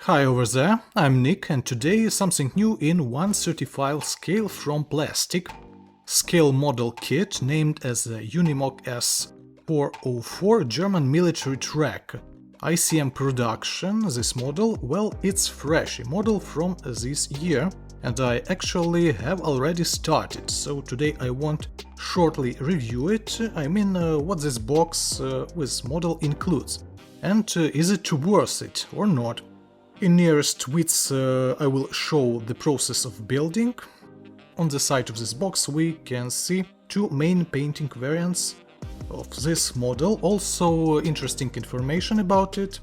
Hi over there, I'm Nick, and today something new in 1 certified scale from plastic. Scale model kit named as the Unimog S404 German military truck. ICM production, this model, well, it's fresh, a model from this year, and I actually have already started, so today I want shortly review it, what this box with model includes, and is it worth it or not. In nearest width I will show the process of building. On the side of this box we can see two main painting variants of this model, also interesting information about it.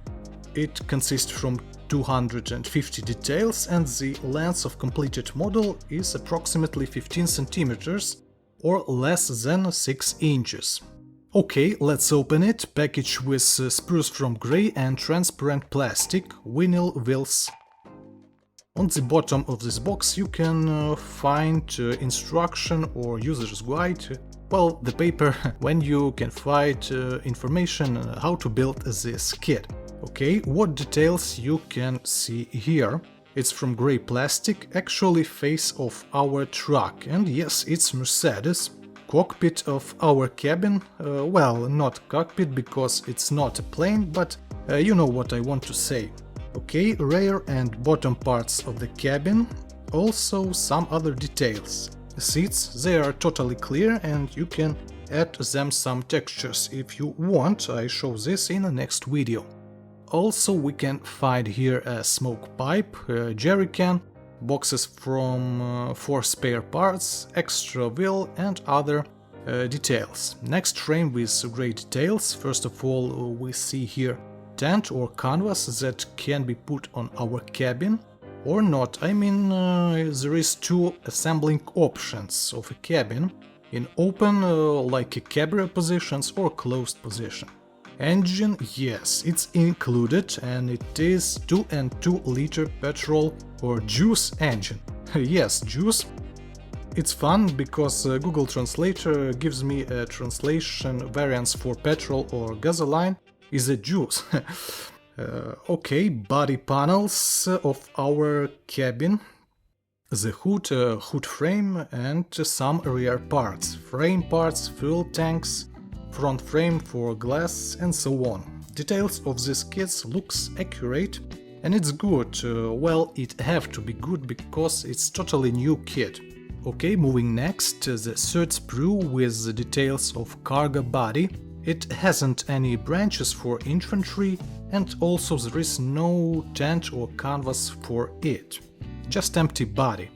It consists from 250 details and the length of completed model is approximately 15 centimeters or less than 6 inches. Okay, let's open it. Package with spruce from grey and transparent plastic, vinyl wheels. On the bottom of this box you can find instruction or user's guide. Well, the paper when you can find information how to build this kit. Okay, what details you can see here? It's from grey plastic, actually face of our truck, and yes, it's Mercedes. Cockpit of our cabin, well, not cockpit because it's not a plane, but you know what I want to say. Okay, rear and bottom parts of the cabin, also some other details. Seats, they are totally clear and you can add them some textures if you want, I show this in the next video. Also we can find here a smoke pipe, a jerry can, boxes from 4 spare parts, extra wheel and other details. Next frame with grey details. First of all we see here tent or canvas that can be put on our cabin or not. There is two assembling options of a cabin, in open like a cabaret positions or closed position. Engine, yes, it's included and it is 2.2 liter petrol or juice engine. Yes, juice. It's fun because Google Translator gives me a translation variants for petrol or gasoline is a juice. Okay, body panels of our cabin. The hood, hood frame and some rear parts. Frame parts, fuel tanks, front frame for glass and so on. Details of this kit looks accurate and it's good. Well, it have to be good because it's totally new kit. Okay, moving next, the third sprue with the details of cargo body. It hasn't any branches for infantry and also there is no tent or canvas for it. Just empty body.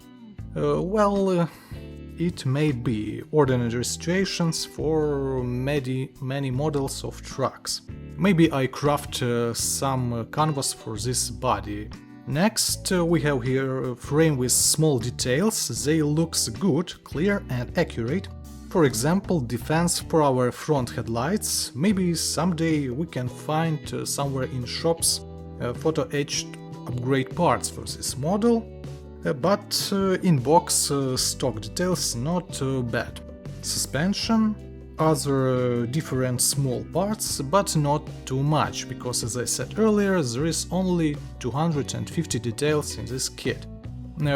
It may be ordinary situations for many models of trucks. Maybe I craft some canvas for this body. Next we have here a frame with small details. They looks good, clear and accurate. For example, defense for our front headlights. Maybe someday we can find somewhere in shops photo-etched upgrade parts for this model. But in box stock details not bad. Suspension, other different small parts, but not too much, because as I said earlier, there is only 250 details in this kit.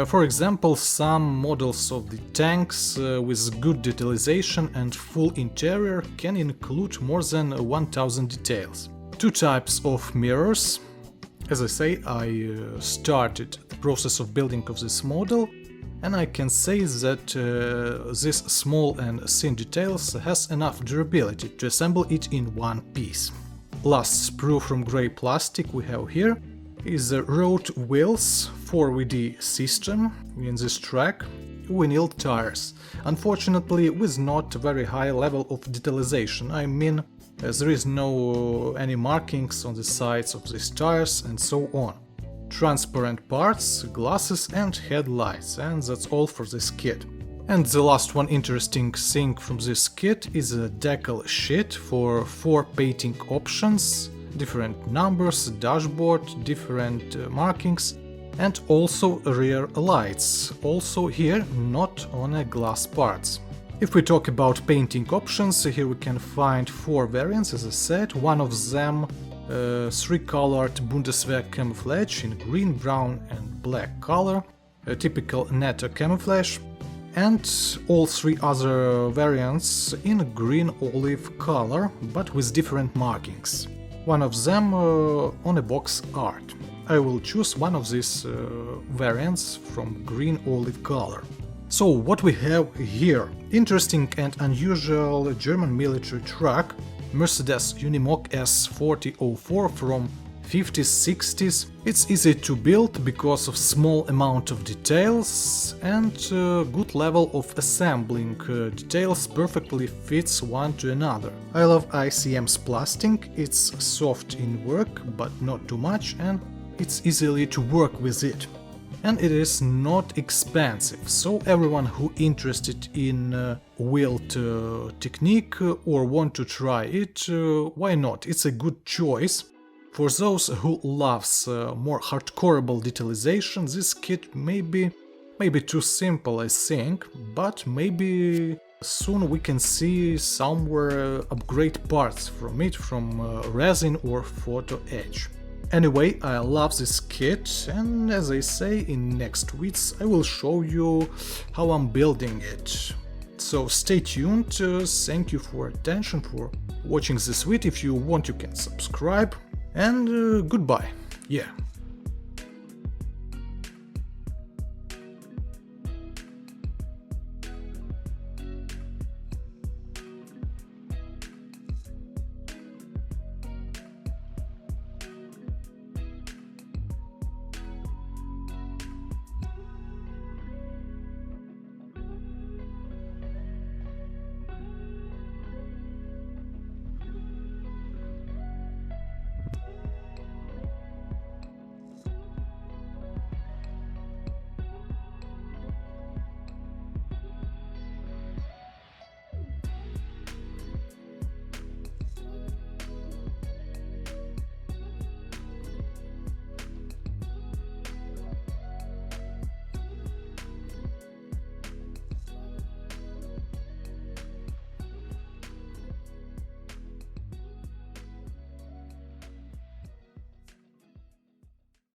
For example, some models of the tanks with good detalization and full interior can include more than 1000 details. Two types of mirrors. As I say, I started the process of building of this model, and I can say that this small and thin details has enough durability to assemble it in one piece. Last sprue from grey plastic we have here is the road wheels 4VD system in this track, vinyl tires. Unfortunately, with not very high level of detalization, there is no any markings on the sides of these tires and so on. Transparent parts, glasses and headlights, and that's all for this kit. And the last one interesting thing from this kit is a decal sheet for 4 painting options, different numbers, dashboard, different markings, and also rear lights, also here not on glass parts. If we talk about painting options, here we can find 4 variants, as I said. One of them 3-colored Bundeswehr camouflage in green, brown and black color, a typical NATO camouflage, and all 3 other variants in green olive color, but with different markings. One of them on a box art. I will choose one of these variants from green olive color. So what we have here? Interesting and unusual German military truck, Mersedes Unimog S404 from 50s-60s. It's easy to build because of small amount of details and good level of assembling. Details perfectly fits one to another. I love ICM's plastic, it's soft in work but not too much, and it's easily to work with it. And it is not expensive, so everyone who interested in wheeled technique or want to try it, why not? It's a good choice. For those who loves more hardcoreable detalization, this kit may be too simple, I think, but maybe soon we can see somewhere upgrade parts from it, from resin or photo etch. Anyway, I love this kit, and as I say, in next weeks I will show you how I'm building it. So stay tuned, thank you for attention, for watching this video. If you want, you can subscribe, and goodbye. Yeah.